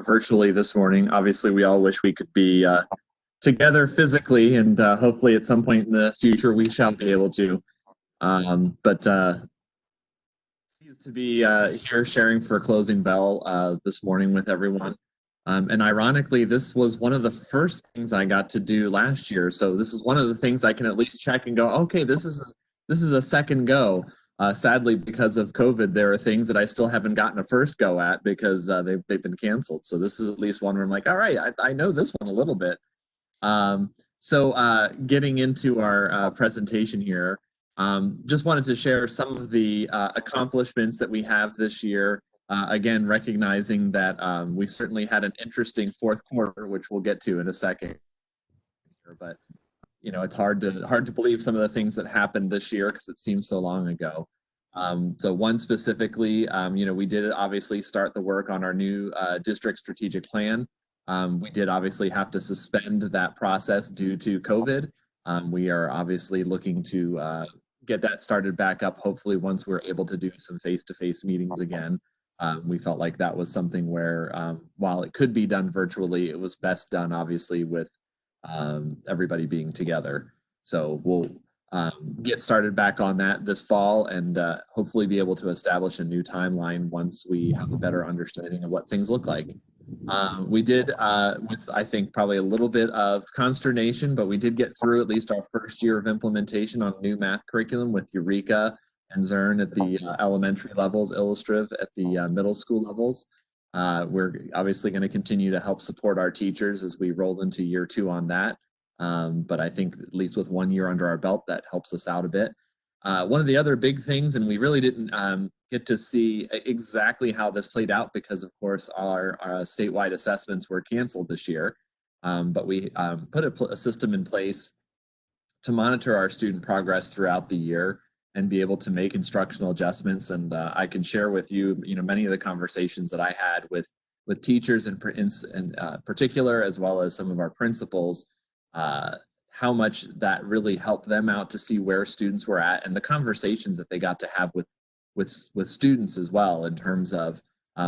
virtually this morning. Obviously, we all wish we could be together physically, and hopefully at some point in the future we shall be able to. But pleased to be here sharing for Closing Bell this morning with everyone. And ironically, this was one of the first things I got to do last year. So this is one of the things I can at least check and go, okay, this is a second go. Sadly, because of COVID, there are things that I still haven't gotten a first go at because they've been canceled. So this is at least one where I'm like, all right, I know this one a little bit. So getting into our presentation here, just wanted to share some of the accomplishments that we have this year. Again, recognizing that we certainly had an interesting fourth quarter, which we'll get to in a second. But you know, it's hard to believe some of the things that happened this year because it seems so long ago. So one specifically, you know, we did obviously start the work on our new district strategic plan. We did obviously have to suspend that process due to COVID. We are obviously looking to get that started back up, hopefully once we're able to do some face-to-face meetings again. We felt like that was something where, while it could be done virtually, it was best done obviously with everybody being together. So we'll get started back on that this fall and hopefully be able to establish a new timeline once we have a better understanding of what things look like. We did, with I think probably a little bit of consternation, but we did get through at least our first year of implementation on new math curriculum with Eureka and Zern at the elementary levels, Illustrative at the middle school levels. We're obviously going to continue to help support our teachers as we roll into year 2 on that. But I think at least with 1 year under our belt, that helps us out a bit. One of the other big things, and we really didn't get to see exactly how this played out because, of course, our statewide assessments were canceled this year. But we put a system in place to monitor our student progress throughout the year and be able to make instructional adjustments. And I can share with you, you know, many of the conversations that I had with teachers in particular, as well as some of our principals, how much that really helped them out to see where students were at and the conversations that they got to have with students as well in terms of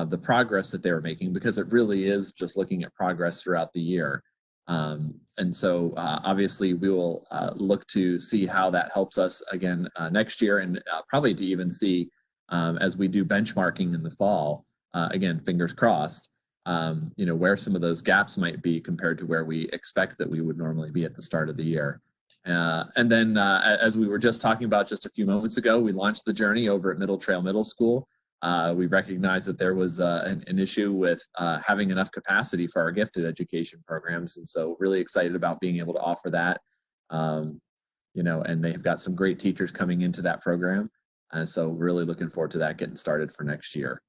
the progress that they were making, because it really is just looking at progress throughout the year. And so obviously we will look to see how that helps us again next year, and probably to even see as we do benchmarking in the fall, again, fingers crossed, you know, where some of those gaps might be compared to where we expect that we would normally be at the start of the year. And then as we were just talking about just a few moments ago, we launched the journey over at Middle Trail Middle School. We recognized that there was an issue with having enough capacity for our gifted education programs. And so really excited about being able to offer that, you know, and they've got some great teachers coming into that program. And so really looking forward to that getting started for next year.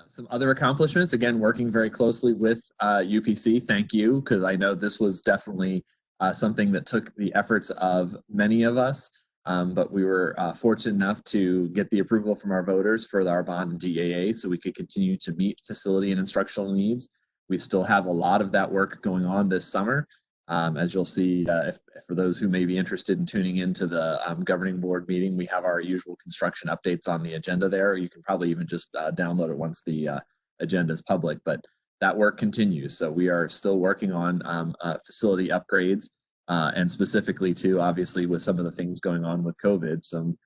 Some other accomplishments, again, working very closely with UPC. Thank you, because I know this was definitely something that took the efforts of many of us. But we were fortunate enough to get the approval from our voters for our bond and DAA so we could continue to meet facility and instructional needs. We still have a lot of that work going on this summer. As you'll see, for those who may be interested in tuning into the governing board meeting, we have our usual construction updates on the agenda there. You can probably even just download it once the agenda is public, but that work continues. So we are still working on facility upgrades. And specifically too, obviously with some of the things going on with COVID, some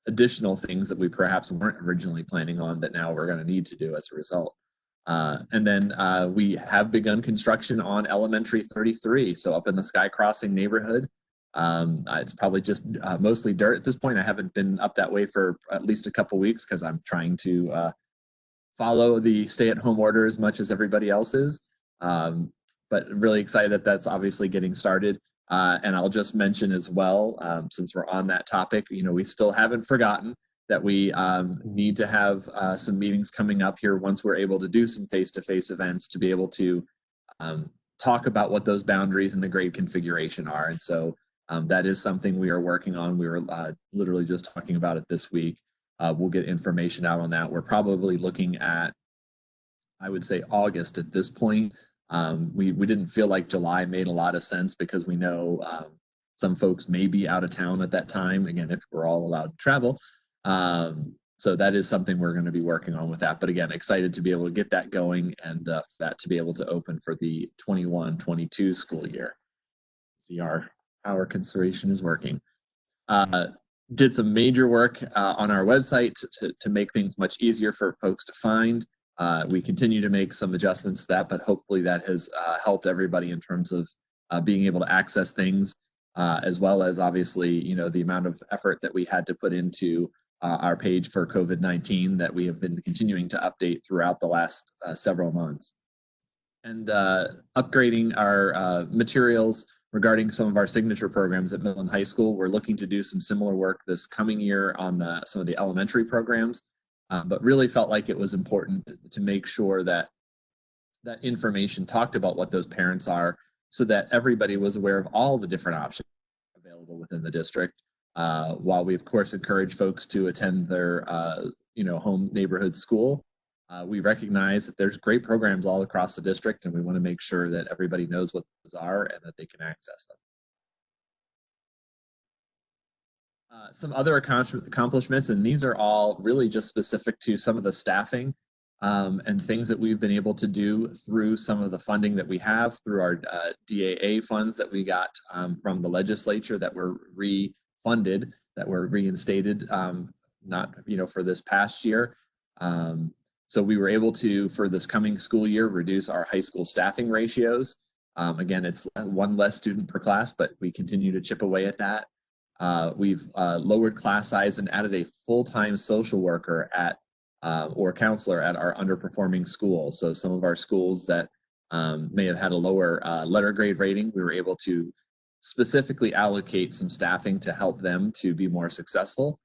additional things that we perhaps weren't originally planning on that now we're going to need to do as a result. And then we have begun construction on Elementary 33, so up in the Sky Crossing neighborhood. It's probably just mostly dirt at this point. I haven't been up that way for at least a couple weeks because I'm trying to follow the stay-at-home order as much as everybody else is. But really excited that that's obviously getting started. And I'll just mention as well, since we're on that topic, you know, we still haven't forgotten that we need to have some meetings coming up here once we're able to do some face-to-face events to be able to talk about what those boundaries and the grade configuration are. And so that is something we are working on. We were literally just talking about it this week. We'll get information out on that. We're probably looking at, I would say, August at this point. We didn't feel like July made a lot of sense because we know some folks may be out of town at that time, again, if we're all allowed to travel. So that is something we're going to be working on with that. But again, excited to be able to get that going and that to be able to open for the 21-22 school year. See our power conservation is working. Did some major work on our website to make things much easier for folks to find. We continue to make some adjustments to that, but hopefully that has helped everybody in terms of being able to access things, as well as obviously, you know, the amount of effort that we had to put into our page for COVID-19 that we have been continuing to update throughout the last several months. And upgrading our materials regarding some of our signature programs at middle and high school. We're looking to do some similar work this coming year on some of the elementary programs, but really felt like it was important to make sure that that information talked about what those parents are so that everybody was aware of all the different options available within the district. While we, of course, encourage folks to attend their home neighborhood school, we recognize that there's great programs all across the district, and we want to make sure that everybody knows what those are and that they can access them. Some other accomplishments, and these are all really just specific to some of the staffing and things that we've been able to do through some of the funding that we have through our DAA funds that we got from the legislature that were refunded, that were reinstated, not for this past year. So we were able to, for this coming school year, reduce our high school staffing ratios. Again, it's one less student per class, but we continue to chip away at that. We've lowered class size and added a full-time social worker at or counselor at our underperforming schools. So some of our schools that may have had a lower letter grade rating, we were able to specifically allocate some staffing to help them to be more successful.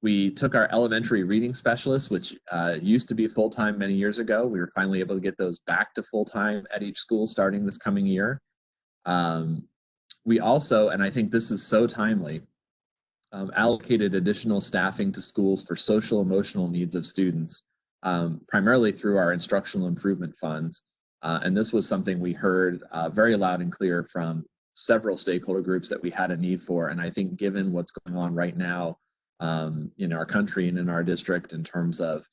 We took our elementary reading specialists, which used to be full-time many years ago. We were finally able to get those back to full-time at each school starting this coming year. We also, and I think this is so timely, allocated additional staffing to schools for social emotional needs of students, primarily through our instructional improvement funds. And this was something we heard very loud and clear from several stakeholder groups that we had a need for. And I think given what's going on right now in our country and in our district in terms of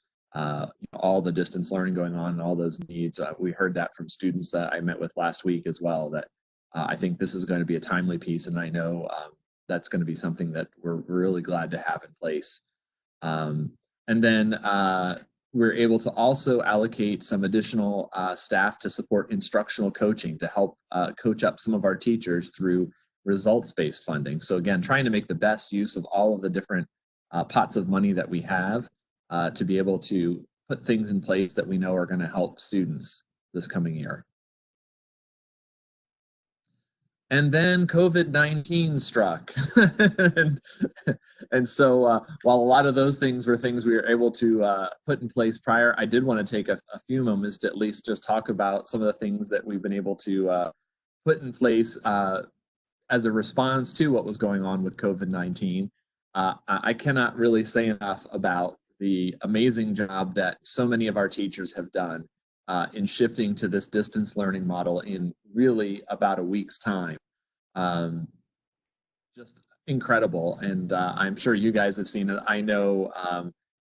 all the distance learning going on and all those needs, we heard that from students that I met with last week as well, that I think this is going to be a timely piece, and I know that's going to be something that we're really glad to have in place. And then we're able to also allocate some additional staff to support instructional coaching to help coach up some of our teachers through results-based funding. So again, trying to make the best use of all of the different pots of money that we have to be able to put things in place that we know are going to help students this coming year. And then COVID-19 struck. and so while a lot of those things were things we were able to put in place prior, I did want to take a few moments to at least just talk about some of the things that we've been able to put in place as a response to what was going on with COVID-19. I cannot really say enough about the amazing job that so many of our teachers have done in shifting to this distance learning model in really about a week's time. Just incredible. And I'm sure you guys have seen it. I know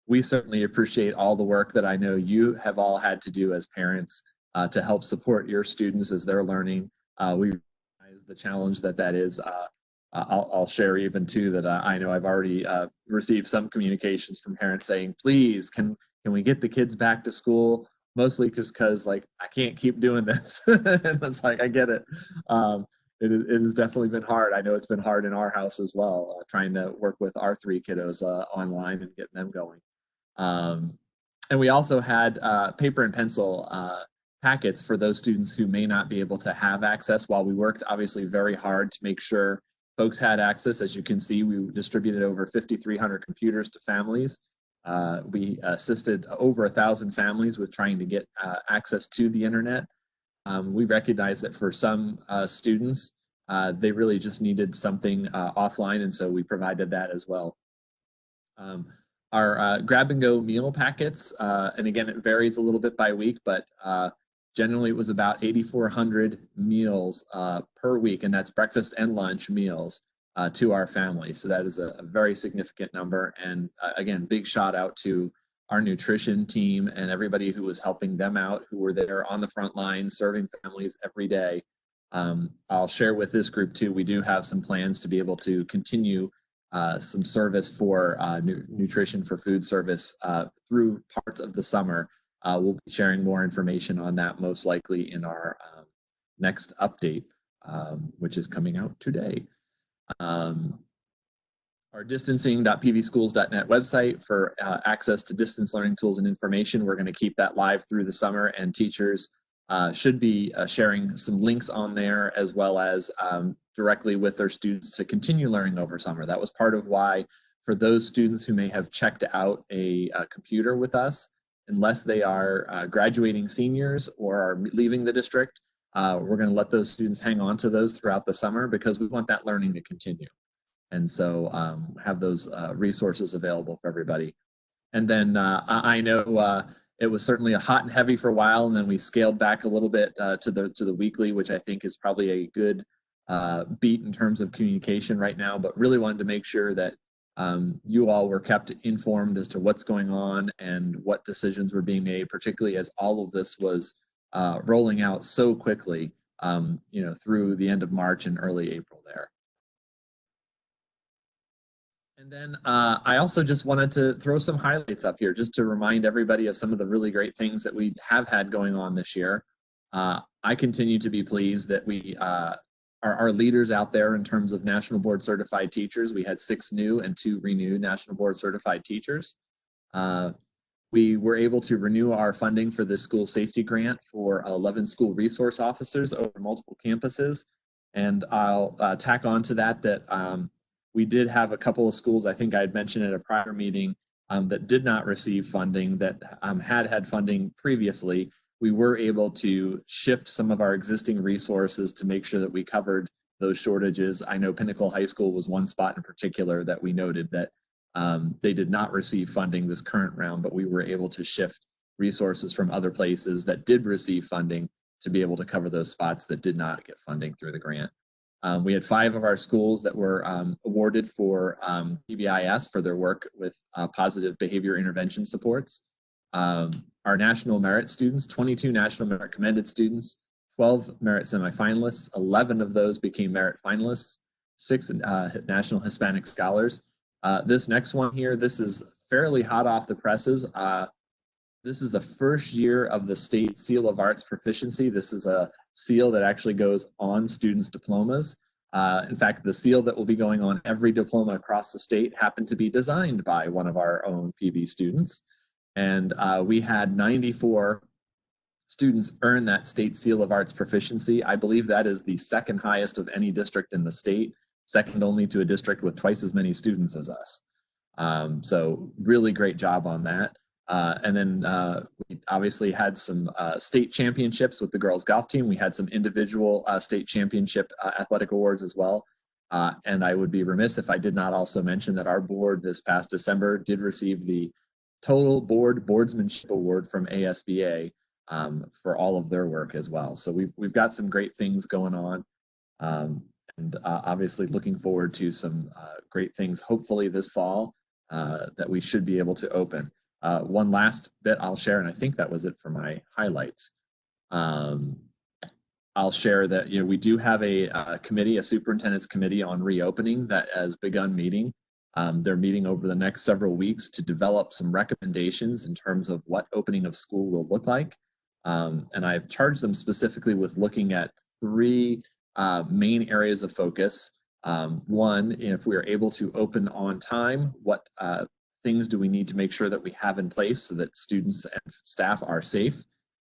we certainly appreciate all the work that I know you have all had to do as parents to help support your students as they're learning. We recognize the challenge that is. I'll share even too that I know I've already received some communications from parents saying, please, can we get the kids back to school? Mostly just because like I can't keep doing this. And it's like I get it. It has definitely been hard. I know it's been hard in our house as well, trying to work with our 3 kiddos online and getting them going. And we also had paper and pencil packets for those students who may not be able to have access. While we worked obviously very hard to make sure folks had access, as you can see, we distributed over 5,300 computers to families. We assisted over 1,000 families with trying to get access to the internet. We recognize that for some students, they really just needed something offline, and so we provided that as well. Our grab-and-go meal packets, and again, it varies a little bit by week, but generally it was about 8,400 meals per week, and that's breakfast and lunch meals to our families. So that is a very significant number. And again, big shout out to our nutrition team and everybody who was helping them out, who were there on the front line serving families every day. I'll share with this group too, we do have some plans to be able to continue some service for nutrition for food service through parts of the summer. We'll be sharing more information on that most likely in our next update, which is coming out today. Our distancing.pvschools.net website for access to distance learning tools and information. We're going to keep that live through the summer, and teachers should be sharing some links on there as well as directly with their students to continue learning over summer. That was part of why, for those students who may have checked out a computer with us, unless they are graduating seniors or are leaving the district, we're going to let those students hang on to those throughout the summer because we want that learning to continue. And so have those resources available for everybody. And then I know it was certainly a hot and heavy for a while, and then we scaled back a little bit to the weekly, which I think is probably a good beat in terms of communication right now, but really wanted to make sure that you all were kept informed as to what's going on and what decisions were being made, particularly as all of this was rolling out so quickly, through the end of March and early April there. And then I also just wanted to throw some highlights up here just to remind everybody of some of the really great things that we have had going on this year. I continue to be pleased that we are leaders out there in terms of National Board Certified Teachers. We had 6 new and 2 renewed National Board Certified Teachers. We were able to renew our funding for the school safety grant for 11 school resource officers over multiple campuses. And I'll tack on to that we did have a couple of schools, I think I had mentioned at a prior meeting, that did not receive funding, that had funding previously. We were able to shift some of our existing resources to make sure that we covered those shortages. I know Pinnacle High School was one spot in particular that we noted that they did not receive funding this current round, but we were able to shift resources from other places that did receive funding to be able to cover those spots that did not get funding through the grant. We had 5 of our schools that were awarded for PBIS for their work with positive behavior intervention supports. Our national merit students, 22 national merit commended students, 12 merit semifinalists, 11 of those became merit finalists, 6 national Hispanic scholars. This next one here, this is fairly hot off the presses. This is the first year of the State Seal of Arts Proficiency. This is a seal that actually goes on students' diplomas. In fact, the seal that will be going on every diploma across the state happened to be designed by one of our own PV students. And we had 94 students earn that State Seal of Arts Proficiency. I believe that is the second highest of any district in the state, second only to a district with twice as many students as us. So really great job on that. And then we obviously had some state championships with the girls golf team. We had some individual state championship athletic awards as well. And I would be remiss if I did not also mention that our board this past December did receive the Total Board Boardsmanship Award from ASBA for all of their work as well. So we've got some great things going on. And obviously looking forward to some great things, hopefully this fall, that we should be able to open. One last bit I'll share, and I think that was it for my highlights. I'll share that we do have a committee, a superintendent's committee on reopening that has begun meeting. They're meeting over the next several weeks to develop some recommendations in terms of what opening of school will look like. And I've charged them specifically with looking at 3 main areas of focus. One, if we are able to open on time, what things do we need to make sure that we have in place so that students and staff are safe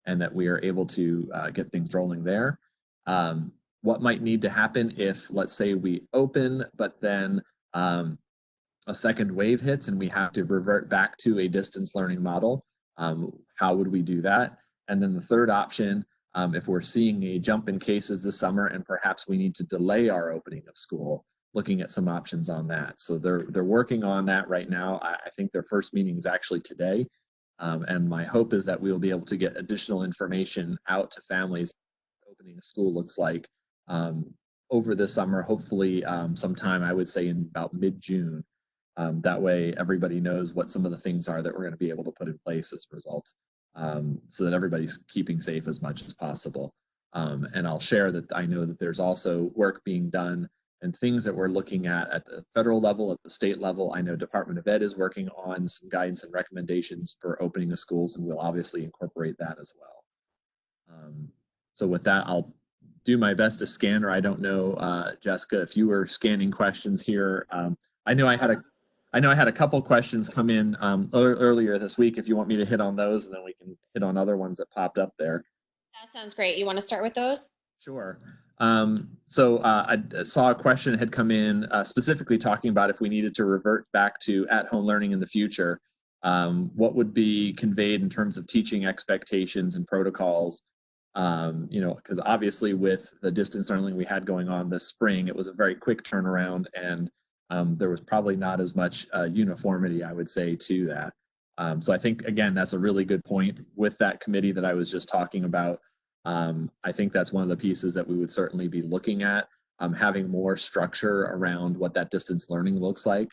and that we are able to get things rolling there? What might need to happen if, let's say, we open, but then a second wave hits and we have to revert back to a distance learning model? How would we do that? And then the third option, if we're seeing a jump in cases this summer and perhaps we need to delay our opening of school, looking at some options on that. So they're working on that right now. I think their first meeting is actually today. And my hope is that we'll be able to get additional information out to families what opening a school looks like over the summer, hopefully sometime, I would say in about mid-June. That way everybody knows what some of the things are that we're going to be able to put in place as a result, so that everybody's keeping safe as much as possible. And I'll share that I know that there's also work being done and things that we're looking at the federal level, at the state level. I know Department of Ed is working on some guidance and recommendations for opening the schools, and we'll obviously incorporate that as well. So with that, I'll do my best to scan, or I don't know, Jessica, if you were scanning questions here. I know I had a couple questions come in earlier this week. If you want me to hit on those, and then we can hit on other ones that popped up there. That sounds great. You want to start with those? Sure. So I saw a question had come in specifically talking about if we needed to revert back to at-home learning in the future, what would be conveyed in terms of teaching expectations and protocols. Because obviously with the distance learning we had going on this spring, it was a very quick turnaround, and there was probably not as much uniformity, I would say, to that. So I think, again, that's a really good point with that committee that I was just talking about. I think that's one of the pieces that we would certainly be looking at, having more structure around what that distance learning looks like.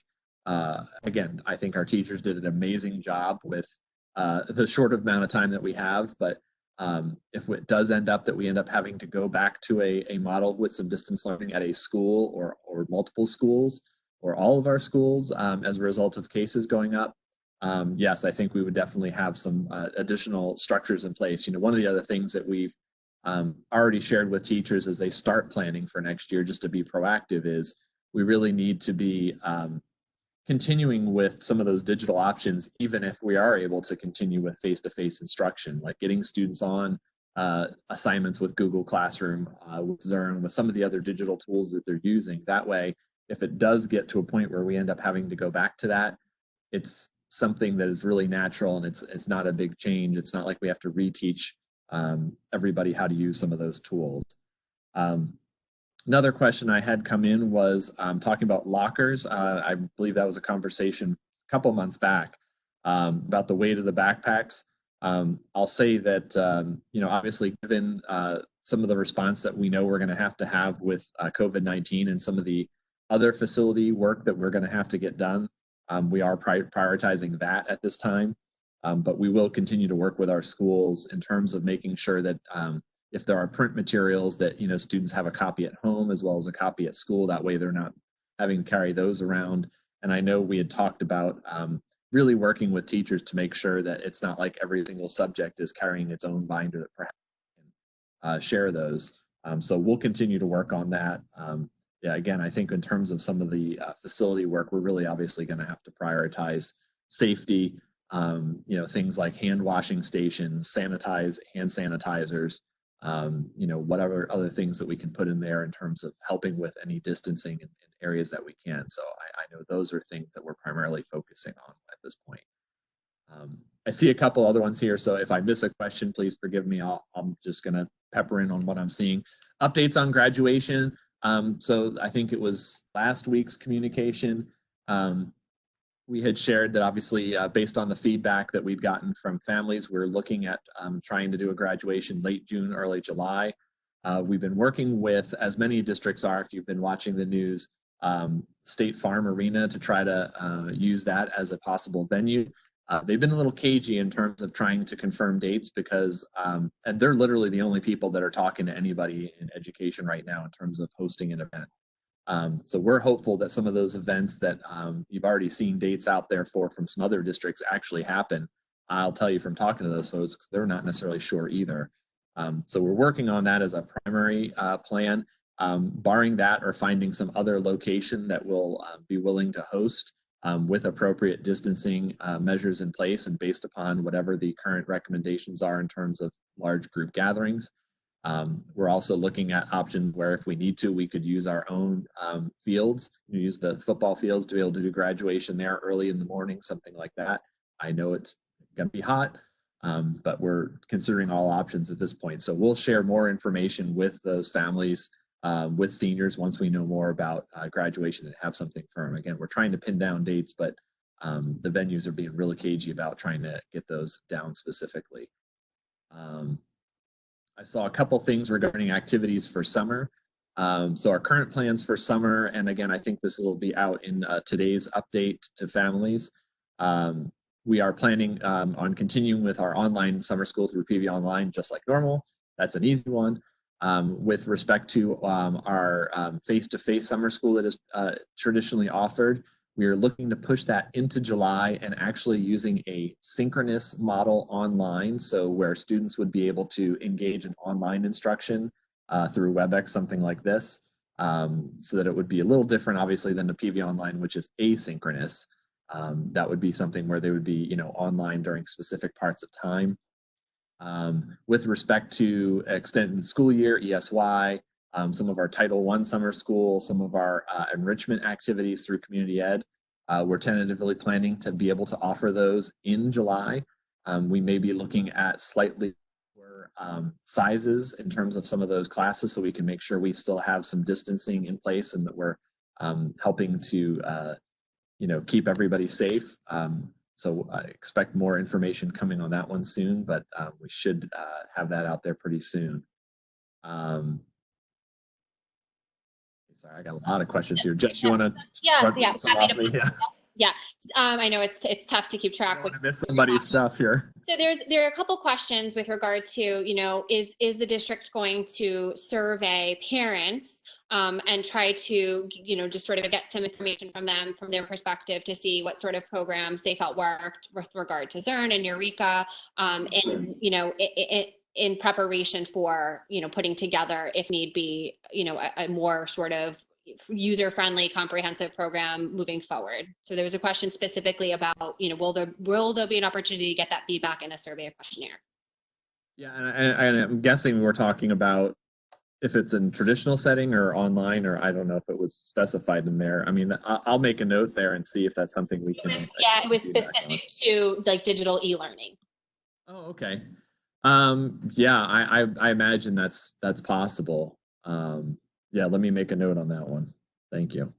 Again, I think our teachers did an amazing job with the short amount of time that we have, but if it does end up that we end up having to go back to a model with some distance learning at a school or multiple schools or all of our schools as a result of cases going up, yes, I think we would definitely have some additional structures in place. One of the other things that we've already shared with teachers as they start planning for next year, just to be proactive, is we really need to be continuing with some of those digital options, even if we are able to continue with face-to-face instruction, like getting students on assignments with Google Classroom, with Zoom, with some of the other digital tools that they're using. That way, if it does get to a point where we end up having to go back to that, it's something that is really natural, and it's not a big change. It's not like we have to reteach everybody how to use some of those tools. Another question I had come in was talking about lockers. I believe that was a conversation a couple months back about the weight of the backpacks. I'll say that, obviously given some of the response that we know we're going to have with COVID-19 and some of the other facility work that we're going to have to get done, we are prioritizing that at this time. But we will continue to work with our schools in terms of making sure that if there are print materials that students have a copy at home as well as a copy at school, that way they're not having to carry those around. And I know we had talked about really working with teachers to make sure that it's not like every single subject is carrying its own binder that perhaps can share those. So we'll continue to work on that. Yeah, again, I think in terms of some of the facility work, we're really obviously going to have to prioritize safety, things like hand washing stations, hand sanitizers, whatever other things that we can put in there in terms of helping with any distancing in areas that we can. So I know those are things that we're primarily focusing on at this point. I see a couple other ones here, so if I miss a question, please forgive me. I'm just going to pepper in on what I'm seeing. Updates on graduation. So I think it was last week's communication. We had shared that obviously based on the feedback that we've gotten from families, we're looking at trying to do a graduation late June, early July. We've been working with, as many districts are, if you've been watching the news, State Farm Arena to try to use that as a possible venue. They've been a little cagey in terms of trying to confirm dates because, and they're literally the only people that are talking to anybody in education right now in terms of hosting an event. So we're hopeful that some of those events that you've already seen dates out there from some other districts actually happen. I'll tell you from talking to those folks, because they're not necessarily sure either. So we're working on that as a primary plan. Barring that or finding some other location that will be willing to host with appropriate distancing measures in place and based upon whatever the current recommendations are in terms of large group gatherings. We're also looking at options where if we need to, we could use our own fields, use the football fields to be able to do graduation there early in the morning, something like that. I know it's going to be hot, but we're considering all options at this point. So we'll share more information with those families, with seniors once we know more about graduation and have something firm. Again, we're trying to pin down dates, but the venues are being really cagey about trying to get those down specifically. I saw a couple things regarding activities for summer. So our current plans for summer, and again, I think this will be out in today's update to families. We are planning on continuing with our online summer school through PV Online, just like normal. That's an easy one. With respect to our face-to-face summer school that is traditionally offered, we are looking to push that into July and actually using a synchronous model online, so where students would be able to engage in online instruction through WebEx, something like this, so that it would be a little different, obviously, than the PV Online, which is asynchronous. That would be something where they would be, online during specific parts of time. With respect to extended school year, ESY, some of our Title I summer school, some of our enrichment activities through community ed, we're tentatively planning to be able to offer those in July. We may be looking at slightly lower sizes in terms of some of those classes, so we can make sure we still have some distancing in place and that we're helping to keep everybody safe. So I expect more information coming on that one soon, but we should have that out there pretty soon. Sorry, I got a lot of questions here. Jess, you want to? Yes, yeah. Yeah, I know it's tough to keep track. I don't want to miss somebody's stuff here. So there are a couple questions with regard to, is the district going to survey parents and try to, just sort of get some information from them, from their perspective, to see what sort of programs they felt worked with regard to Zern and Eureka, and, in preparation for, putting together, if need be, a more sort of user-friendly, comprehensive program moving forward. So there was a question specifically about, will there be an opportunity to get that feedback in a survey or questionnaire? Yeah, and I'm guessing we're talking about if it's in traditional setting or online, or I don't know if it was specified in there. I mean, I'll make a note there and see if that's something we can. It was specific to like digital e-learning. Oh, okay. Yeah, I imagine that's possible. Yeah, let me make a note on that one. Thank you.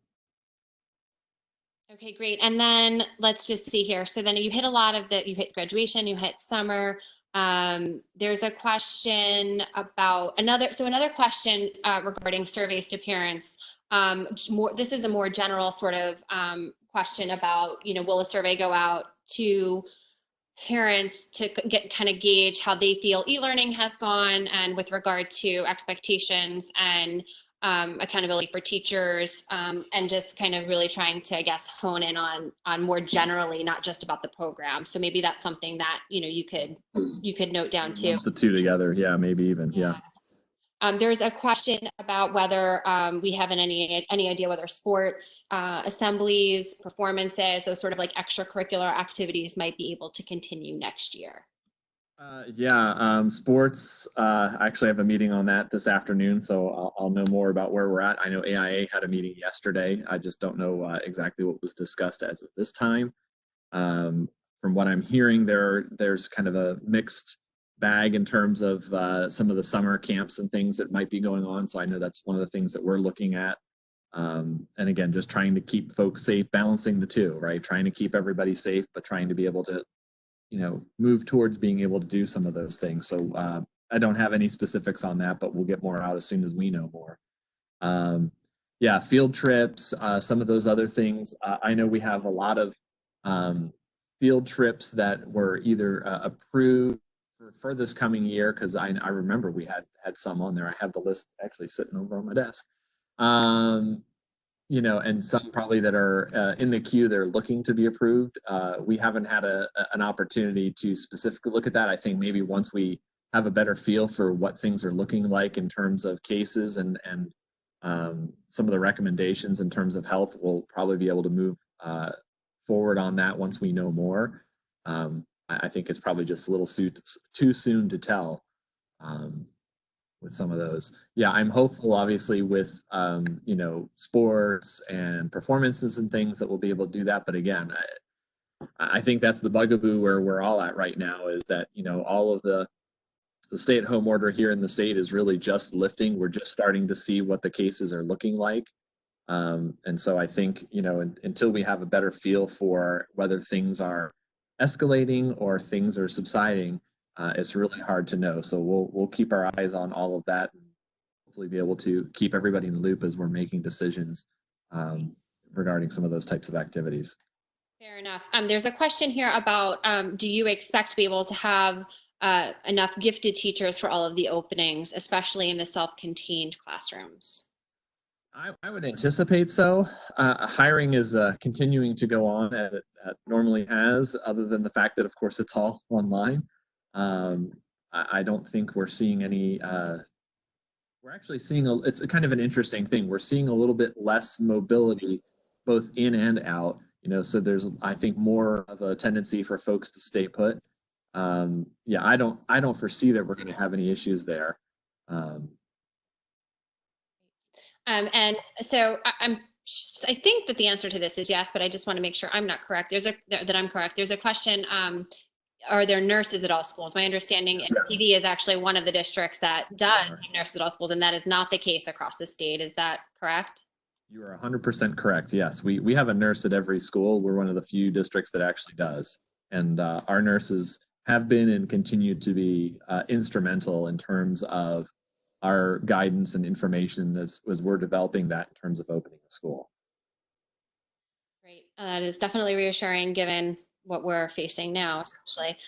Okay, great. And then let's just see here. So then you hit a lot of you hit graduation, you hit summer. There's a question about another question regarding surveys to parents. This is a more general sort of question about, will a survey go out to parents to kind of gauge how they feel e-learning has gone, and with regard to expectations and accountability for teachers, and just kind of really trying to, I guess, hone in on more generally, not just about the program. So maybe that's something that you could note down too. The two together, yeah, maybe even, yeah. There's a question about whether we have any idea whether sports, assemblies, performances, those sort of like extracurricular activities might be able to continue next year. Sports, I actually have a meeting on that this afternoon, so I'll know more about where we're at. I know AIA had a meeting yesterday. I just don't know exactly what was discussed as of this time. From what I'm hearing, there's kind of a mixed bag in terms of some of the summer camps and things that might be going on. So I know that's one of the things that we're looking at. And again, just trying to keep folks safe, balancing the two, right? Trying to keep everybody safe, but trying to be able to move towards being able to do some of those things. So I don't have any specifics on that, but we'll get more out as soon as we know more. Field trips, some of those other things. I know we have a lot of field trips that were either approved for this coming year, because I remember we had some on there. I have the list actually sitting over on my desk. And some probably that are in the queue, they're looking to be approved. We haven't had an opportunity to specifically look at that. I think maybe once we have a better feel for what things are looking like in terms of cases and some of the recommendations in terms of health, we'll probably be able to move forward on that once we know more. I think it's probably just a little too soon to tell. With some of those. Yeah, I'm hopeful, obviously, with sports and performances and things that we'll be able to do that. But again, I think that's the bugaboo where we're all at right now, is that all of the stay-at-home order here in the state is really just lifting. We're just starting to see what the cases are looking like. And so I think until we have a better feel for whether things are escalating or things are subsiding, it's really hard to know. So we'll keep our eyes on all of that and hopefully be able to keep everybody in the loop as we're making decisions regarding some of those types of activities. Fair enough. There's a question here about, do you expect to be able to have enough gifted teachers for all of the openings, especially in the self-contained classrooms? I would anticipate so. Hiring is continuing to go on as it normally has, other than the fact that, of course, it's all online. I don't think we're seeing any. We're actually seeing it's a kind of an interesting thing. We're seeing a little bit less mobility, both in and out. So there's, I think, more of a tendency for folks to stay put. Yeah, I don't foresee that we're going to have any issues there. And so I think that the answer to this is yes, but I just want to make sure I'm not correct. That I'm correct. There's a question, are there nurses at all schools? My understanding is PD is actually one of the districts that does have nurses at all schools, and that is not the case across the state. Is that correct? You are 100% correct. Yes, we have a nurse at every school. We're one of the few districts that actually does. And our nurses have been and continue to be instrumental in terms of our guidance and information as we're developing that in terms of opening the school. Great. That is definitely reassuring given what we're facing now, especially.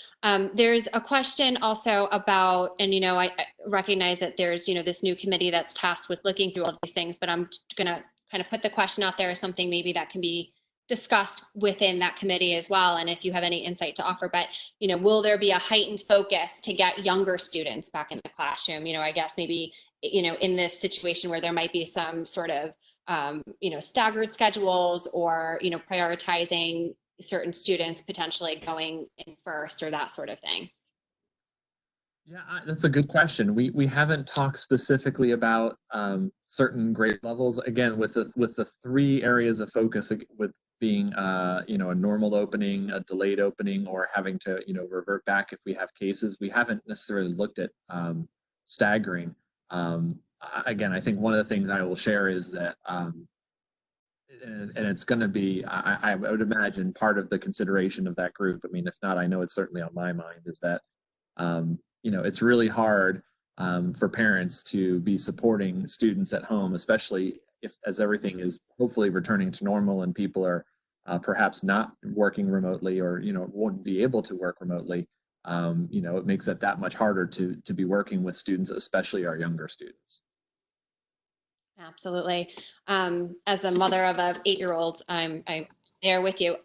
There's a question also about, and I recognize that there's this new committee that's tasked with looking through all these things, but I'm gonna kind of put the question out there as something maybe that can be discussed within that committee as well, and if you have any insight to offer. But will there be a heightened focus to get younger students back in the classroom? I guess maybe in this situation where there might be some sort of staggered schedules, or prioritizing certain students potentially going in first, or that sort of thing. Yeah, that's a good question. We haven't talked specifically about certain grade levels. Again, with the three areas of focus, with being a normal opening, a delayed opening, or having to revert back if we have cases, we haven't necessarily looked at staggering. Again, I think one of the things I will share is that, and it's going to be, I would imagine, part of the consideration of that group. I mean, if not, I know it's certainly on my mind, is that it's really hard for parents to be supporting students at home, especially as everything is hopefully returning to normal and people are perhaps not working remotely, or won't be able to work remotely. It makes it that much harder to be working with students, especially our younger students. Absolutely. As the mother of an 8-year-old, I'm there with you.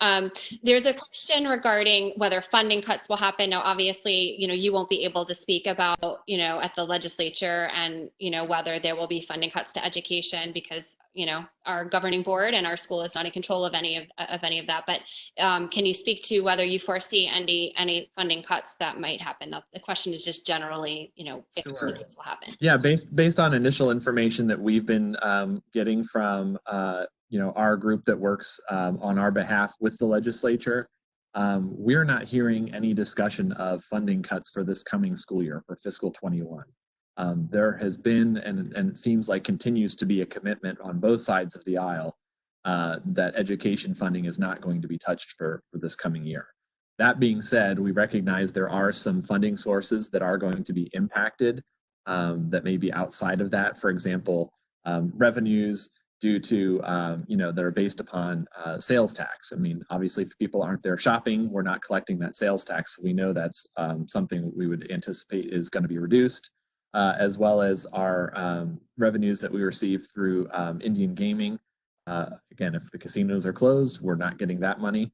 There's a question regarding whether funding cuts will happen. Now, obviously, you won't be able to speak about, at the legislature, and, whether there will be funding cuts to education, because, our governing board and our school is not in control of any of that. But can you speak to whether you foresee any funding cuts that might happen? The question is just generally, if funding cuts will happen. Yeah, based on initial information that we've been getting from our group that works on our behalf with the legislature, we're not hearing any discussion of funding cuts for this coming school year, for fiscal 21. There has been, and it seems like continues to be, a commitment on both sides of the aisle that education funding is not going to be touched for this coming year. That being said, we recognize there are some funding sources that are going to be impacted that may be outside of that. For example, revenues due to, that are based upon sales tax. I mean, obviously, if people aren't there shopping, we're not collecting that sales tax. We know that's something we would anticipate is going to be reduced, as well as our revenues that we receive through Indian gaming. Again, if the casinos are closed, we're not getting that money.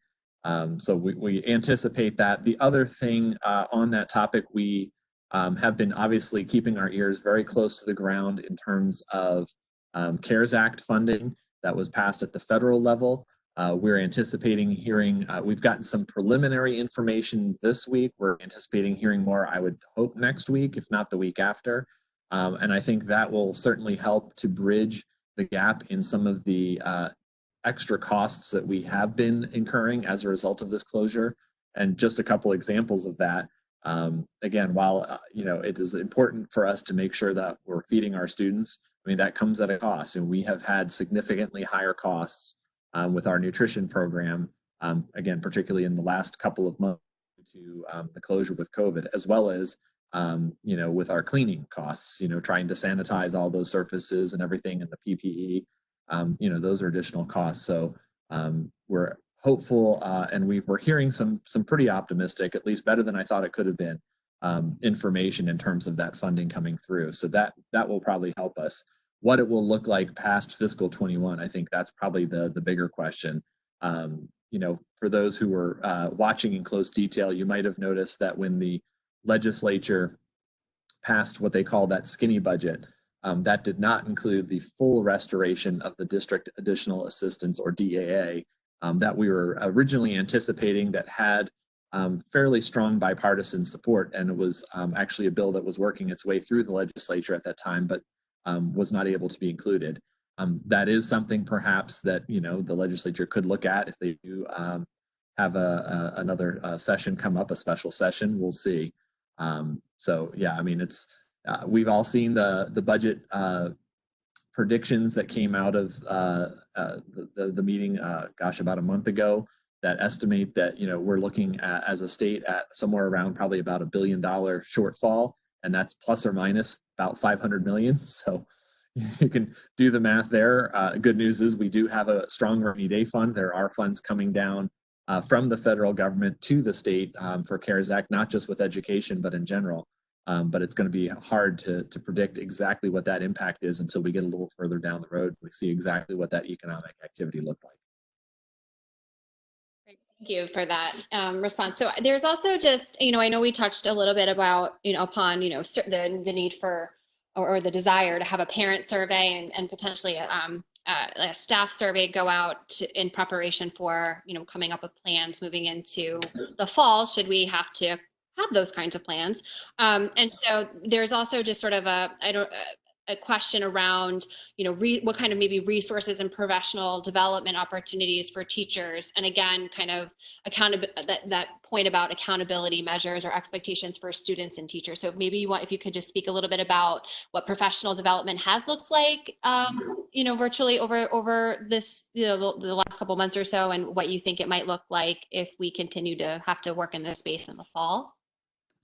So we anticipate that. The other thing on that topic, we have been obviously keeping our ears very close to the ground in terms of CARES Act funding that was passed at the federal level. We're anticipating hearing, we've gotten some preliminary information this week. We're anticipating hearing more, I would hope, next week, if not the week after. And I think that will certainly help to bridge the gap in some of the extra costs that we have been incurring as a result of this closure. And just a couple examples of that. Again, while it is important for us to make sure that we're feeding our students, I mean, that comes at a cost, and we have had significantly higher costs with our nutrition program, again, particularly in the last couple of months due to the closure with COVID, as well as with our cleaning costs, trying to sanitize all those surfaces and everything and the PPE, those are additional costs. So we're hopeful, and we're hearing some pretty optimistic, at least better than I thought it could have been, information in terms of that funding coming through. So that will probably help us. What it will look like past fiscal 21, I think that's probably the bigger question. For those who were watching in close detail, you might have noticed that when the legislature passed what they call that skinny budget, that did not include the full restoration of the District Additional Assistance, or DAA, that we were originally anticipating, that had fairly strong bipartisan support, and it was actually a bill that was working its way through the legislature at that time, but was not able to be included. That is something perhaps that the legislature could look at if they do have another session come up, a special session. We'll see. So yeah, I mean, it's we've all seen the budget predictions that came out of the meeting, about a month ago, that estimate that we're looking at, as a state, at somewhere around probably about $1 billion shortfall, and that's plus or minus about 500 million. So you can do the math there. Good news is we do have a strong rainy day fund. There are funds coming down from the federal government to the state for CARES Act, not just with education, but in general. But it's going to be hard to predict exactly what that impact is until we get a little further down the road. We see exactly what that economic activity looked like. Thank you for that response. So there's also just, I know we touched a little bit about, upon, the need for, or the desire to have a parent survey and potentially a staff survey go out in preparation for, coming up with plans moving into the fall, should we have to have those kinds of plans. And so there's also just sort of a question around, what kind of maybe resources and professional development opportunities for teachers. And again, kind of that point about accountability measures or expectations for students and teachers. So maybe if you could just speak a little bit about what professional development has looked like, virtually over this, the last couple months or so, and what you think it might look like if we continue to have to work in this space in the fall.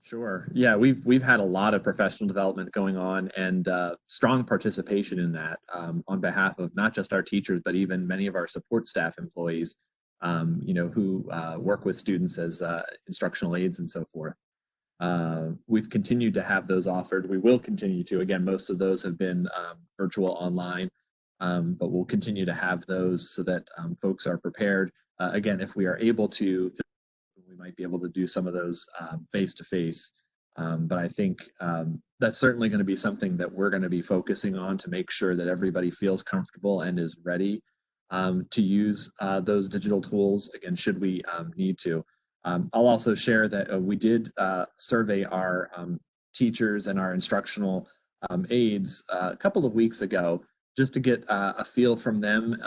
Sure. Yeah, we've had a lot of professional development going on, and strong participation in that on behalf of not just our teachers, but even many of our support staff employees, who work with students as instructional aides and so forth. We've continued to have those offered. We will continue to. Again, most of those have been virtual online, but we'll continue to have those so that folks are prepared. Again, if we are able to, we might be able to do some of those face-to-face. But I think that's certainly going to be something that we're going to be focusing on to make sure that everybody feels comfortable and is ready to use those digital tools, again, should we need to. I'll also share that we did survey our teachers and our instructional aides a couple of weeks ago, just to get a feel from them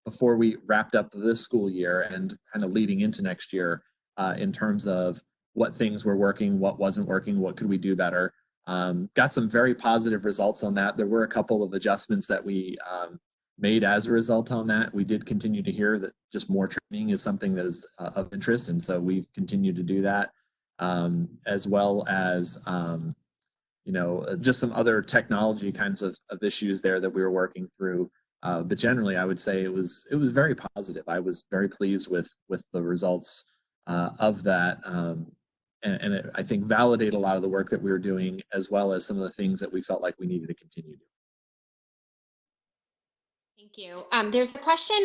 before we wrapped up this school year and kind of leading into next year, in terms of what things were working, what wasn't working, what could we do better. Got some very positive results on that. There were a couple of adjustments that we made as a result on that. We did continue to hear that just more training is something that is of interest, and so we've continued to do that, as well as just some other technology kinds of issues there that we were working through. But generally, I would say it was very positive. I was very pleased with the results of that, and it, I think, validate a lot of the work that we were doing, as well as some of the things that we felt like we needed to continue doing. Thank you. There's a question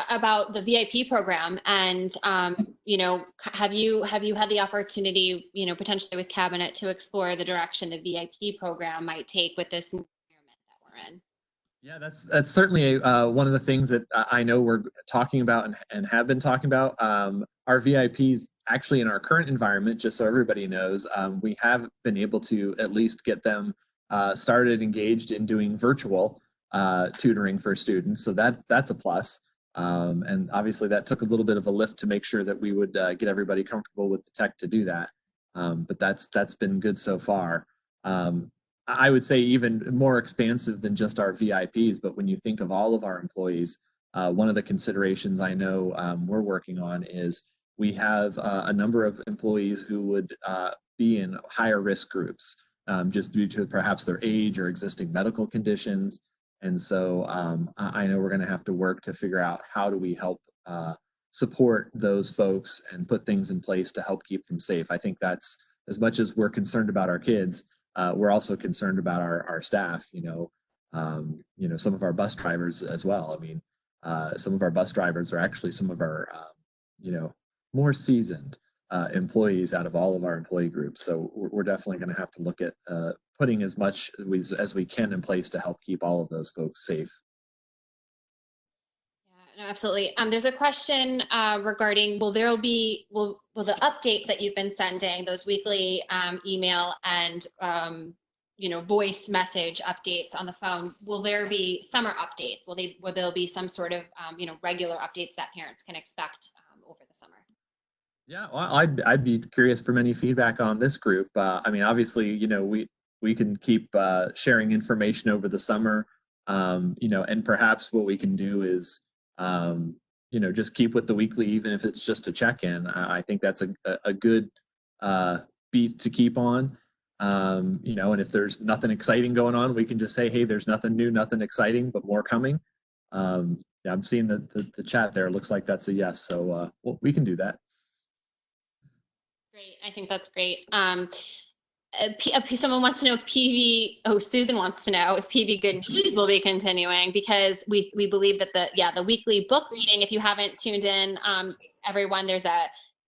about the VIP program, and have you had the opportunity, potentially with Cabinet, to explore the direction the VIP program might take with this environment that we're in? Yeah, that's certainly one of the things that I know we're talking about and have been talking about. Our VIPs, actually, in our current environment, just so everybody knows, we have been able to at least get them started engaged in doing virtual tutoring for students. So that's a plus. And obviously that took a little bit of a lift to make sure that we would get everybody comfortable with the tech to do that. But that's been good so far. I would say even more expansive than just our VIPs, but when you think of all of our employees, one of the considerations I know we're working on is we have a number of employees who would be in higher risk groups, just due to perhaps their age or existing medical conditions. And so I know we're going to have to work to figure out how do we help support those folks and put things in place to help keep them safe. I think that's, as much as we're concerned about our kids, we're also concerned about our staff. Some of our bus drivers as well. I mean, some of our bus drivers are actually some of our more seasoned employees out of all of our employee groups. So we're definitely going to have to look at putting as much as we can in place to help keep all of those folks safe. Yeah, no, absolutely. There's a question regarding, will the updates that you've been sending, those weekly email and voice message updates on the phone, will there be summer updates? Will there be some sort of regular updates that parents can expect over the summer? Yeah, well, I'd be curious for any feedback on this group. I mean, obviously, we can keep sharing information over the summer, and perhaps what we can do is, just keep with the weekly, even if it's just a check-in. I think that's a good beat to keep on. And if there's nothing exciting going on, we can just say, hey, there's nothing new, nothing exciting, but more coming. Yeah, I'm seeing the chat there. It looks like that's a yes. So we can do that. Great. I think that's great. Someone wants to know Susan wants to know if PV Good News will be continuing, because we believe that the weekly book reading, if you haven't tuned in, everyone,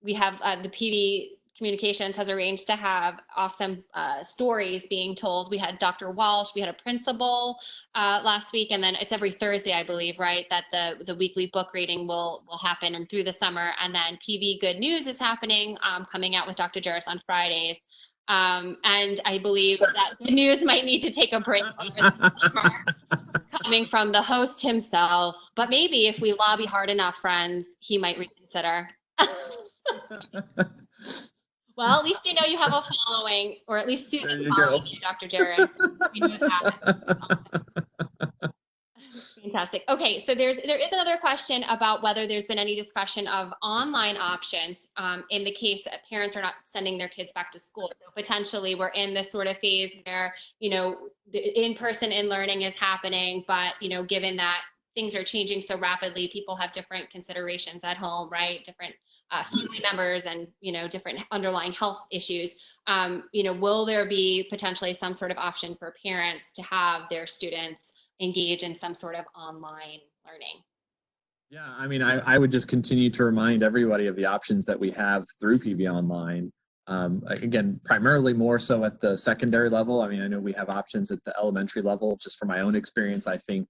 we have the PV Communications has arranged to have awesome stories being told. We had Dr. Welsh, we had a principal last week, and then it's every Thursday, I believe, right, that the weekly book reading will happen and through the summer. And then PV Good News is happening, coming out with Dr. Jarris on Fridays. And I believe that Good News might need to take a break over the summer, coming from the host himself. But maybe if we lobby hard enough, friends, he might reconsider. Well, at least you have a following, or at least Susan's following you, Dr. Jarris. We know that. Awesome. Fantastic. Okay, so there is another question about whether there's been any discussion of online options in the case that parents are not sending their kids back to school. So potentially we're in this sort of phase where, the in-person learning is happening, but, given that things are changing so rapidly, people have different considerations at home, right? Different family members and, different underlying health issues. Will there be potentially some sort of option for parents to have their students engage in some sort of online learning? Yeah, I mean, I would just continue to remind everybody of the options that we have through PV Online. Again, primarily more so at the secondary level. I mean, I know we have options at the elementary level. Just from my own experience, I think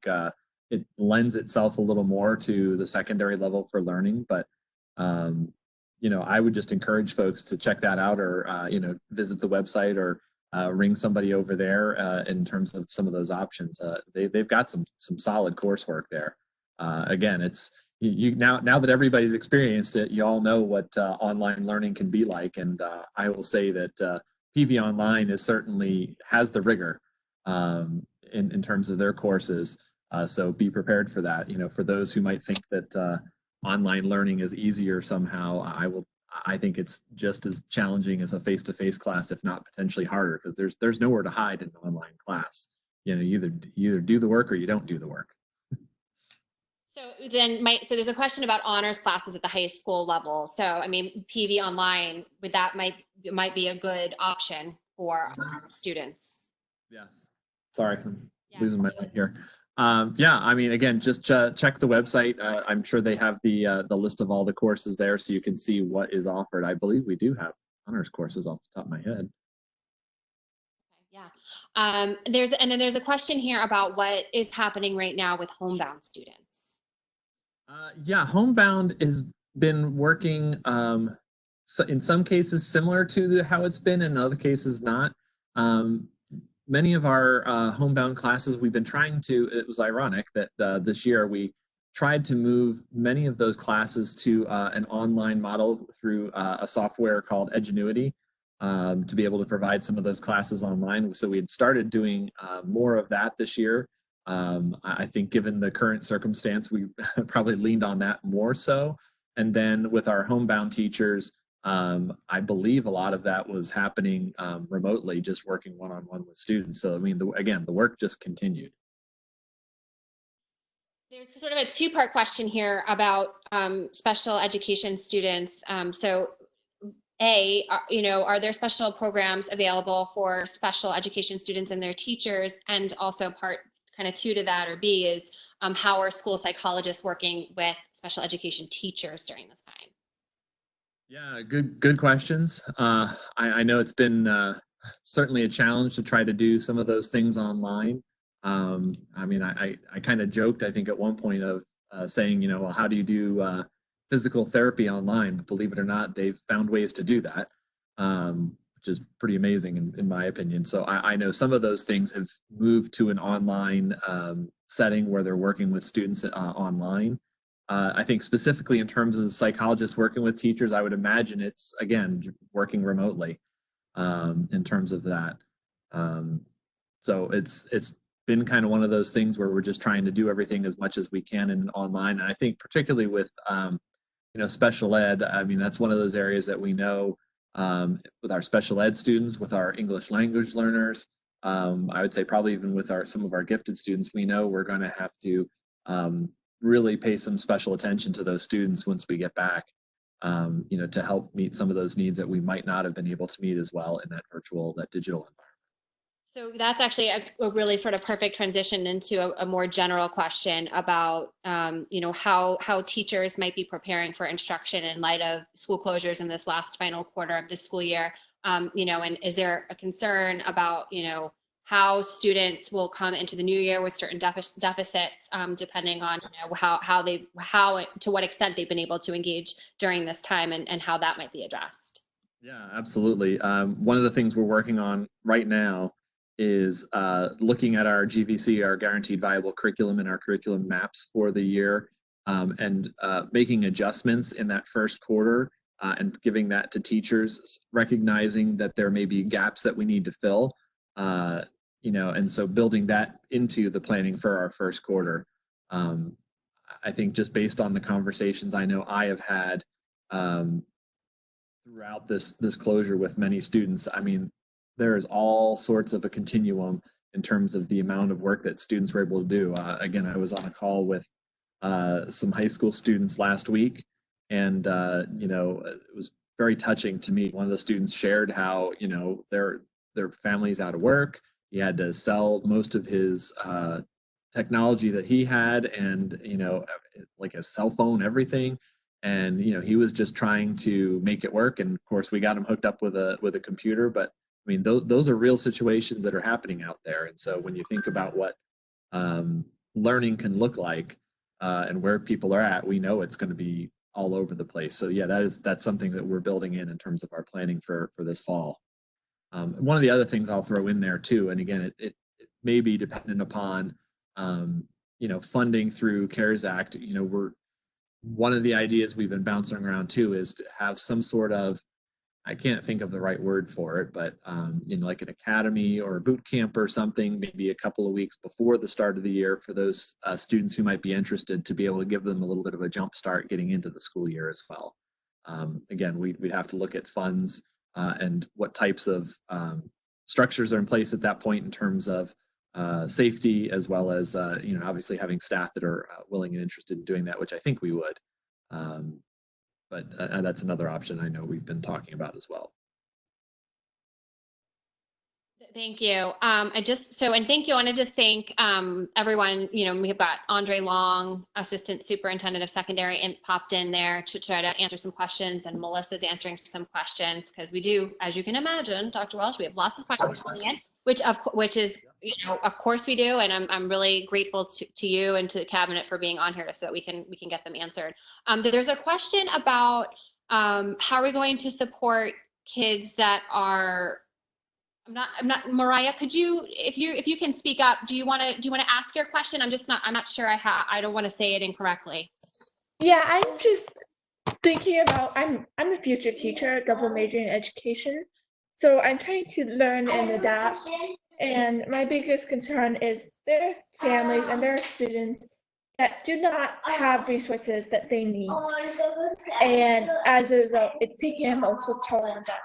it lends itself a little more to the secondary level for learning. But I would just encourage folks to check that out, or visit the website, or ring somebody over there in terms of some of those options. They've got some solid coursework there. Again, it's now that everybody's experienced it, you all know what online learning can be like, and I will say that PV Online certainly has the rigor in terms of their courses. So be prepared for that. For those who might think that online learning is easier somehow, I think it's just as challenging as a face-to-face class, if not potentially harder, because there's nowhere to hide in an online class. You either do the work or you don't do the work. So there's a question about honors classes at the high school level. So I mean, PV Online, might be a good option for students. Yes. Sorry, I'm losing my mind here. Yeah, I mean, again, just check the website. I'm sure they have the list of all the courses there, so you can see what is offered. I believe we do have honors courses off the top of my head. Yeah. There's a question here about what is happening right now with homebound students. Yeah, Homebound has been working in some cases similar to how it's been, in other cases not. Many of our homebound classes, we've been trying to, it was ironic that this year we tried to move many of those classes to an online model through a software called Edgenuity to be able to provide some of those classes online. So we had started doing more of that this year. I think given the current circumstance, we probably leaned on that more so. And then with our homebound teachers, I believe a lot of that was happening remotely, just working one-on-one with students. So, I mean, again, the work just continued. There's sort of a two-part question here about special education students. So are there special programs available for special education students and their teachers? And also part kind of two to that, or B, is how are school psychologists working with special education teachers during this time? Yeah, good questions. I know it's been certainly a challenge to try to do some of those things online. I mean, I kind of joked, I think, at one point of saying, well, how do you do physical therapy online? But believe it or not, they've found ways to do that, which is pretty amazing in my opinion. So I know some of those things have moved to an online setting where they're working with students online. I think specifically in terms of psychologists working with teachers, I would imagine it's, again, working remotely in terms of that. So it's been kind of one of those things where we're just trying to do everything as much as we can in online. And I think particularly with special ed, I mean, that's one of those areas that we know with our special ed students, with our English language learners, I would say probably even with some of our gifted students, we know we're going to have to really pay some special attention to those students once we get back, to help meet some of those needs that we might not have been able to meet as well in that digital environment. So that's actually a really sort of perfect transition into a more general question about, how teachers might be preparing for instruction in light of school closures in this last final quarter of the school year. And is there a concern about, how students will come into the new year with certain deficits, depending on how to what extent they've been able to engage during this time, and how that might be addressed? Yeah, absolutely. One of the things we're working on right now is looking at our GVC, our Guaranteed Viable Curriculum, and our curriculum maps for the year, and making adjustments in that first quarter and giving that to teachers, recognizing that there may be gaps that we need to fill, and so building that into the planning for our first quarter. I think just based on the conversations I know I have had throughout this closure with many students, I mean, there's all sorts of a continuum in terms of the amount of work that students were able to do. Again, I was on a call with some high school students last week, and it was very touching to me. One of the students shared how their family's out of work. He had to sell most of his technology that he had, and like a cell phone, everything. And he was just trying to make it work. And of course, we got him hooked up with a computer. But I mean, those are real situations that are happening out there. And so when you think about what learning can look like and where people are at, we know it's going to be all over the place. So yeah, that's something that we're building in terms of our planning for this fall. One of the other things I'll throw in there too, and again, it may be dependent upon funding through CARES Act. One of the ideas we've been bouncing around too is to have some sort of, I can't think of the right word for it, but like an academy or a boot camp or something, maybe a couple of weeks before the start of the year for those students who might be interested, to be able to give them a little bit of a jump start getting into the school year as well. Again, we'd have to look at funds and what types of structures are in place at that point in terms of safety, as well as obviously having staff that are willing and interested in doing that, which I think we would. But that's another option I know we've been talking about as well. Thank you. And thank you. I want to just thank everyone. We've got Andre Long, Assistant Superintendent of Secondary, and popped in there to try to answer some questions, and Melissa's answering some questions, because we do, as you can imagine, Dr. Welsh, we have lots of questions coming in, which is, of course we do, and I'm really grateful to you and to the cabinet for being on here so that we can get them answered. There's a question about how are we going to support kids that are, I'm not, Mariah, could you, if you can speak up, do you want to ask your question? I'm not sure I don't want to say it incorrectly. Yeah, I'm just thinking about, I'm a future teacher, double majoring in education. So I'm trying to learn and adapt. And my biggest concern is their families and their students that do not have resources that they need. And as a result, it's taking a emotional toll on them.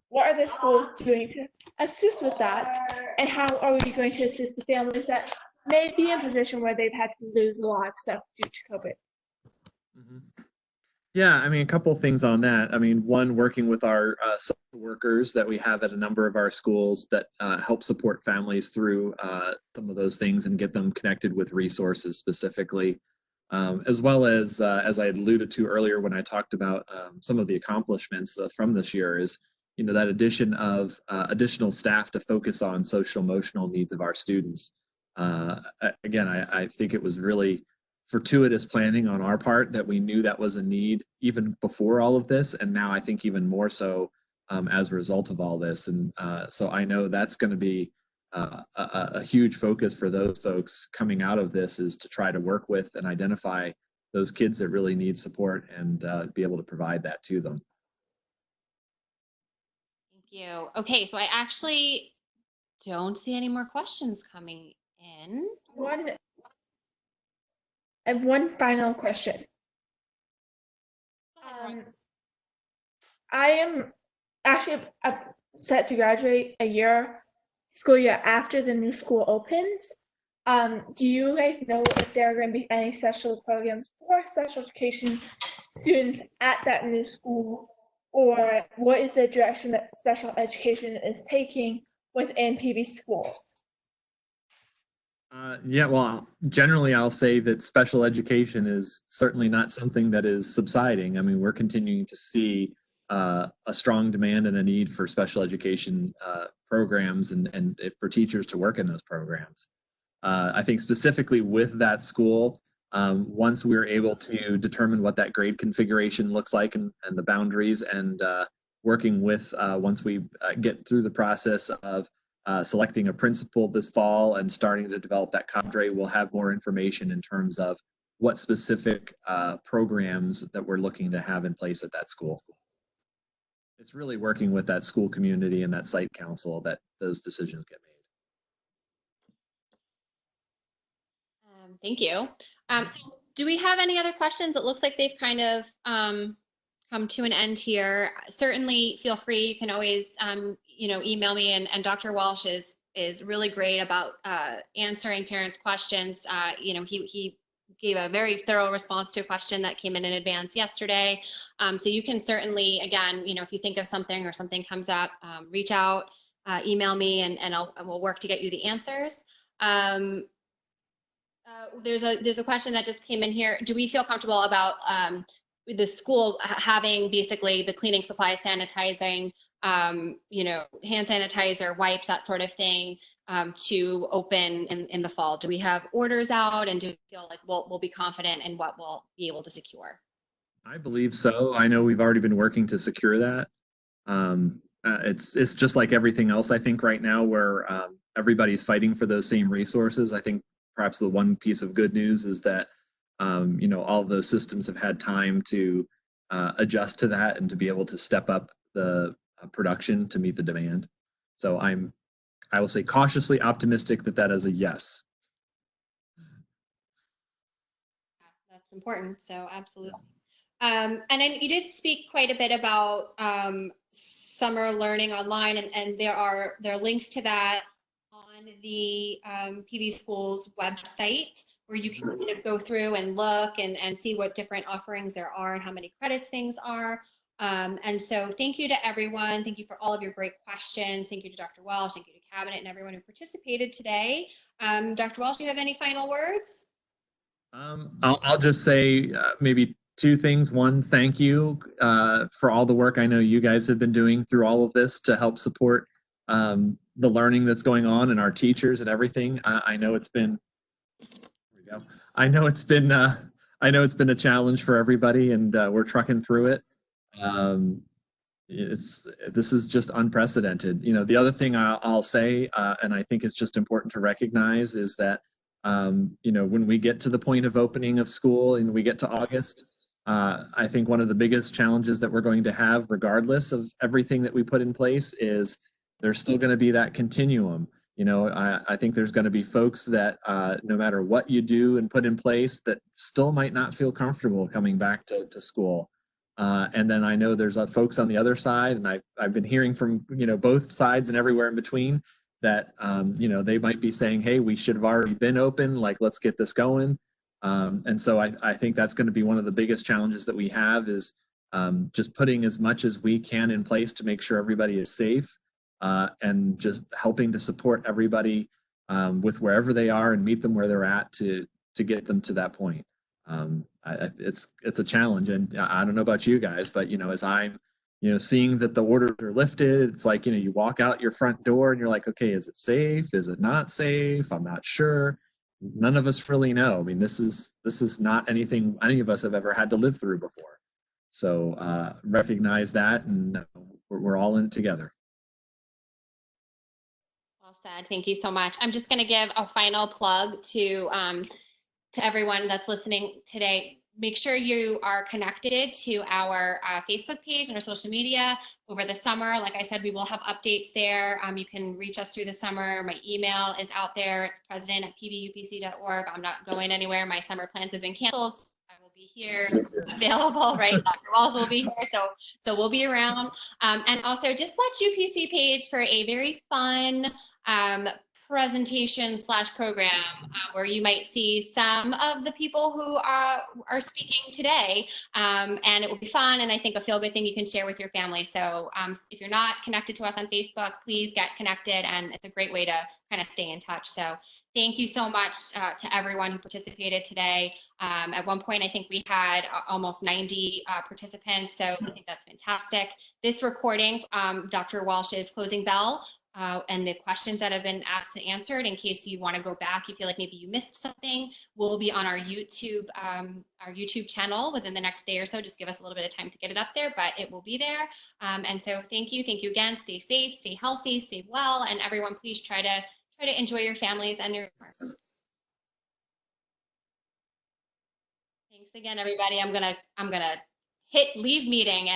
What are the schools doing to assist with that? And how are we going to assist the families that may be in a position where they've had to lose a lot of stuff due to COVID? Mhm. Yeah, I mean, a couple of things on that. I mean, one, working with our social workers that we have at a number of our schools that help support families through some of those things and get them connected with resources specifically, as well as I had alluded to earlier when I talked about some of the accomplishments from this year is, that addition of additional staff to focus on social emotional needs of our students. Again, I think it was really fortuitous planning on our part that we knew that was a need even before all of this, and now I think even more so as a result of all this. And so I know that's going to be a huge focus for those folks coming out of this, is to try to work with and identify those kids that really need support and be able to provide that to them. Thank you. Okay, so I actually don't see any more questions coming in. I have one final question. I am actually set to graduate school year after the new school opens. Do you guys know if there are going to be any special programs for special education students at that new school, or what is the direction that special education is taking within PVSchools? Yeah, well, generally I'll say that special education is certainly not something that is subsiding. I mean, we're continuing to see a strong demand and a need for special education programs and for teachers to work in those programs. I think specifically with that school, once we're able to determine what that grade configuration looks like and the boundaries, and working with, once we get through the process of selecting a principal this fall and starting to develop that cadre, we'll have more information in terms of what specific programs that we're looking to have in place at that school. It's really working with that school community and that site council that those decisions get made. Thank you. So do we have any other questions? It looks like they've kind of come to an end here. Certainly feel free. You can always, email me, and Dr. Welsh is really great about answering parents' questions. He gave a very thorough response to a question that came in advance yesterday. So you can certainly, again, if you think of something or something comes up, reach out, email me, and we'll work to get you the answers. There's a question that just came in here. Do we feel comfortable about the school having basically the cleaning supplies, sanitizing, hand sanitizer, wipes, that sort of thing, to open in the fall? Do we have orders out, and do we feel like we'll be confident in what we'll be able to secure? I believe so. I know we've already been working to secure that. It's just like everything else, I think, right now, where everybody's fighting for those same resources. I think perhaps the one piece of good news is that all of those systems have had time to adjust to that and to be able to step up the production to meet the demand. So I will say cautiously optimistic that is a yes. That's important. So absolutely. And then you did speak quite a bit about summer learning online, and there are links to that on the PVSchools website, where you can kind of go through and look and see what different offerings there are and how many credits things are. And so thank you to everyone. Thank you for all of your great questions. Thank you to Dr. Welsh. Thank you to Cabinet and everyone who participated today. Dr. Welsh, do you have any final words? I'll just say maybe two things. One, thank you for all the work I know you guys have been doing through all of this to help support the learning that's going on, and our teachers and everything. I know it's been, I know it's been a challenge for everybody, and we're trucking through it. This is just unprecedented. The other thing I'll say, and I think it's just important to recognize, is that when we get to the point of opening of school and we get to August, I think one of the biggest challenges that we're going to have, regardless of everything that we put in place, is there's still going to be that continuum. I think there's going to be folks that no matter what you do and put in place that still might not feel comfortable coming back to school. And then I know there's folks on the other side, and I've been hearing from, both sides and everywhere in between that, they might be saying, hey, we should have already been open, like, let's get this going. And so I think that's going to be one of the biggest challenges that we have is just putting as much as we can in place to make sure everybody is safe, and just helping to support everybody with wherever they are and meet them where they're at to get them to that point. It's a challenge, and I don't know about you guys, but as I'm seeing that the orders are lifted, it's like you walk out your front door and you're like, okay, is it safe? Is it not safe? I'm not sure. None of us really know. I mean, this is not anything any of us have ever had to live through before. So recognize that, and we're all in it together. Well said. Thank you so much. I'm just going to give a final plug to everyone that's listening today. Make sure you are connected to our Facebook page and our social media over the summer. Like I said, we will have updates there. You can reach us through the summer. My email is out there. It's president@pvupc.org. I'm not going anywhere. My summer plans have been canceled. I will be here available, right? Dr. Welsh will be here. So we'll be around. And also just watch UPC page for a very fun presentation / program where you might see some of the people who are speaking today, and it will be fun, and I think a feel-good thing you can share with your family. So if you're not connected to us on Facebook, please get connected, and it's a great way to kind of stay in touch. So thank you so much to everyone who participated today. At one point, I think we had almost 90 participants, so I think that's fantastic. This recording, Dr. Welsh's closing bell, and the questions that have been asked and answered, in case you want to go back, you feel like maybe you missed something, will be on our YouTube channel within the next day or so. Just give us a little bit of time to get it up there, but it will be there. And so thank you again. Stay safe, stay healthy, stay well, and everyone, please try to enjoy your families and your work. Thanks again, everybody. I'm gonna hit leave meeting.